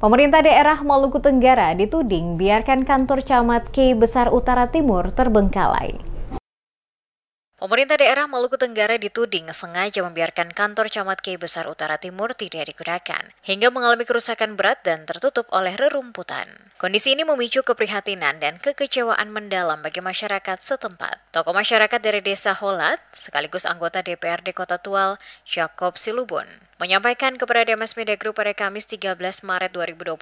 Pemerintah daerah Maluku Tenggara dituding biarkan kantor camat Kei Besar Utara Timur terbengkalai. Pemerintah daerah Maluku Tenggara dituding sengaja membiarkan kantor camat Kei Besar Utara Timur tidak digunakan, hingga mengalami kerusakan berat dan tertutup oleh rerumputan. Kondisi ini memicu keprihatinan dan kekecewaan mendalam bagi masyarakat setempat. Tokoh masyarakat dari Desa Holat, sekaligus anggota DPRD Kota Tual, Jacob Silubun, menyampaikan kepada DMS Media Group pada Kamis 13 Maret 2025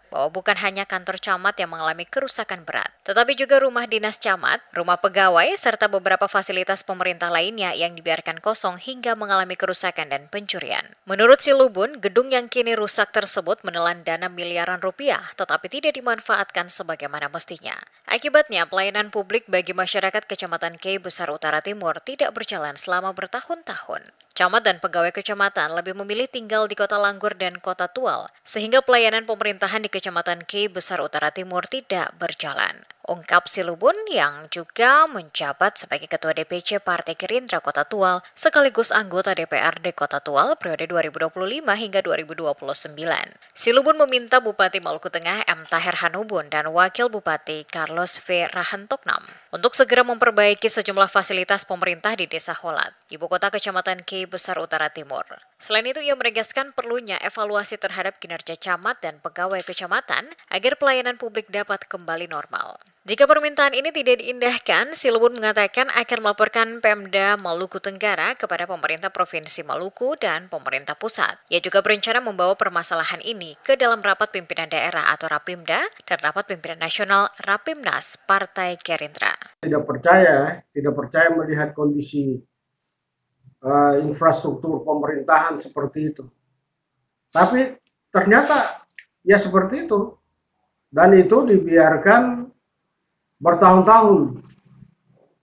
bahwa bukan hanya kantor camat yang mengalami kerusakan berat, tetapi juga rumah dinas camat, rumah pegawai, serta beberapa fasilitas pemerintah lainnya yang dibiarkan kosong hingga mengalami kerusakan dan pencurian. Menurut Silubun, gedung yang kini rusak tersebut menelan dana miliaran rupiah, tetapi tidak dimanfaatkan sebagaimana mestinya. Akibatnya, pelayanan publik bagi masyarakat Kecamatan Kei Besar Utara Timur tidak berjalan selama bertahun-tahun. Camat dan pegawai kecamatan lebih memilih tinggal di Kota Langgur dan Kota Tual, sehingga pelayanan pemerintahan di Kecamatan Kei Besar Utara Timur tidak berjalan. Ungkap Silubun yang juga menjabat sebagai Ketua DPC Partai Gerindra Kota Tual sekaligus anggota DPRD Kota Tual periode 2025 hingga 2029. Silubun meminta Bupati Maluku Tengah M. Taher Hanubun dan Wakil Bupati Carlos V. Rahantoknam untuk segera memperbaiki sejumlah fasilitas pemerintah di Desa Holat, ibu kota Kecamatan Kei Besar Utara Timur. Selain itu, ia menegaskan perlunya evaluasi terhadap kinerja camat dan pegawai kecamatan agar pelayanan publik dapat kembali normal. Jika permintaan ini tidak diindahkan, Silubun mengatakan akan melaporkan Pemda Maluku Tenggara kepada pemerintah Provinsi Maluku dan pemerintah pusat. Ia juga berencana membawa permasalahan ini ke dalam rapat pimpinan daerah atau Rapimda dan rapat pimpinan nasional Rapimnas Partai Gerindra. Tidak percaya melihat kondisi infrastruktur pemerintahan seperti itu. Tapi ternyata ya seperti itu. Dan itu dibiarkan bertahun-tahun.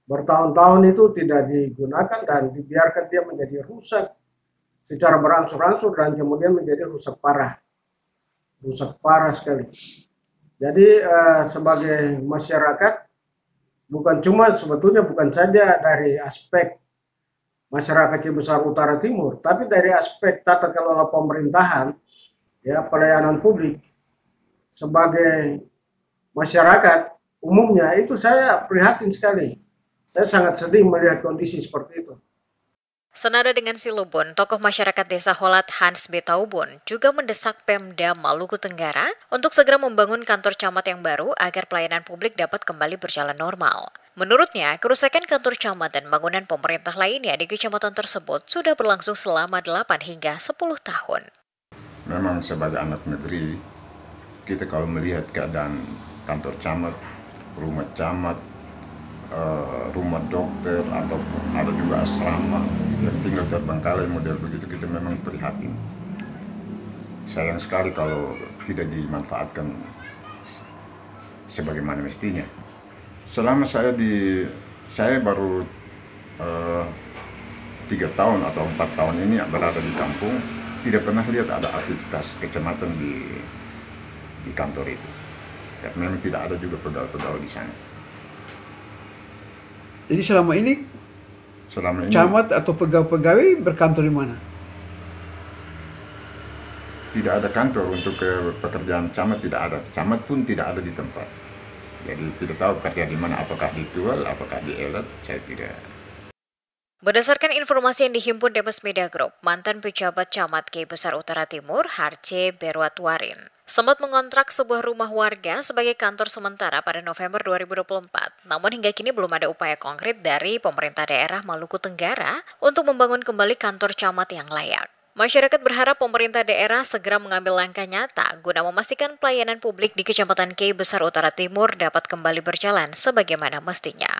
Bertahun-tahun itu tidak digunakan dan dibiarkan dia menjadi rusak secara berangsur-angsur dan kemudian menjadi rusak parah. Rusak parah sekali. Jadi sebagai masyarakat sebetulnya bukan saja dari aspek masyarakat Kei Besar Utara Timur, tapi dari aspek tata kelola pemerintahan, ya pelayanan publik sebagai masyarakat umumnya itu saya prihatin sekali. Saya sangat sedih melihat kondisi seperti itu. Senada dengan Silubun, tokoh masyarakat Desa Holat Hans B. Taubun juga mendesak Pemda Maluku Tenggara untuk segera membangun kantor camat yang baru agar pelayanan publik dapat kembali berjalan normal. Menurutnya, kerusakan kantor camat dan bangunan pemerintah lainnya di kecamatan tersebut sudah berlangsung selama 8 hingga 10 tahun. Memang sebagai anak negeri, kita kalau melihat keadaan kantor camat, rumah camat, rumah dokter, ataupun ada juga asrama yang tinggal terbengkalai model begitu, kita memang prihatin. Sayang sekali kalau tidak dimanfaatkan sebagaimana mestinya. Selama saya baru 3 tahun atau 4 tahun ini berada di kampung, tidak pernah lihat ada aktivitas kecamatan di kantor itu. Memang tidak ada juga pegawai-pegawai di sana. Jadi selama ini camat atau pegawai berkantor di mana? Tidak ada kantor untuk pekerjaan camat, tidak ada. Camat pun tidak ada di tempat. Jadi tidak tahu kerja di mana, apakah di Tual, apakah di Elat, saya tidak. Berdasarkan informasi yang dihimpun DMS Media Group, mantan pejabat camat Kei Besar Utara Timur, Harce Berwatwarin, sempat mengontrak sebuah rumah warga sebagai kantor sementara pada November 2024. Namun hingga kini belum ada upaya konkret dari pemerintah daerah Maluku Tenggara untuk membangun kembali kantor camat yang layak. Masyarakat berharap pemerintah daerah segera mengambil langkah nyata guna memastikan pelayanan publik di Kecamatan Kei Besar Utara Timur dapat kembali berjalan sebagaimana mestinya.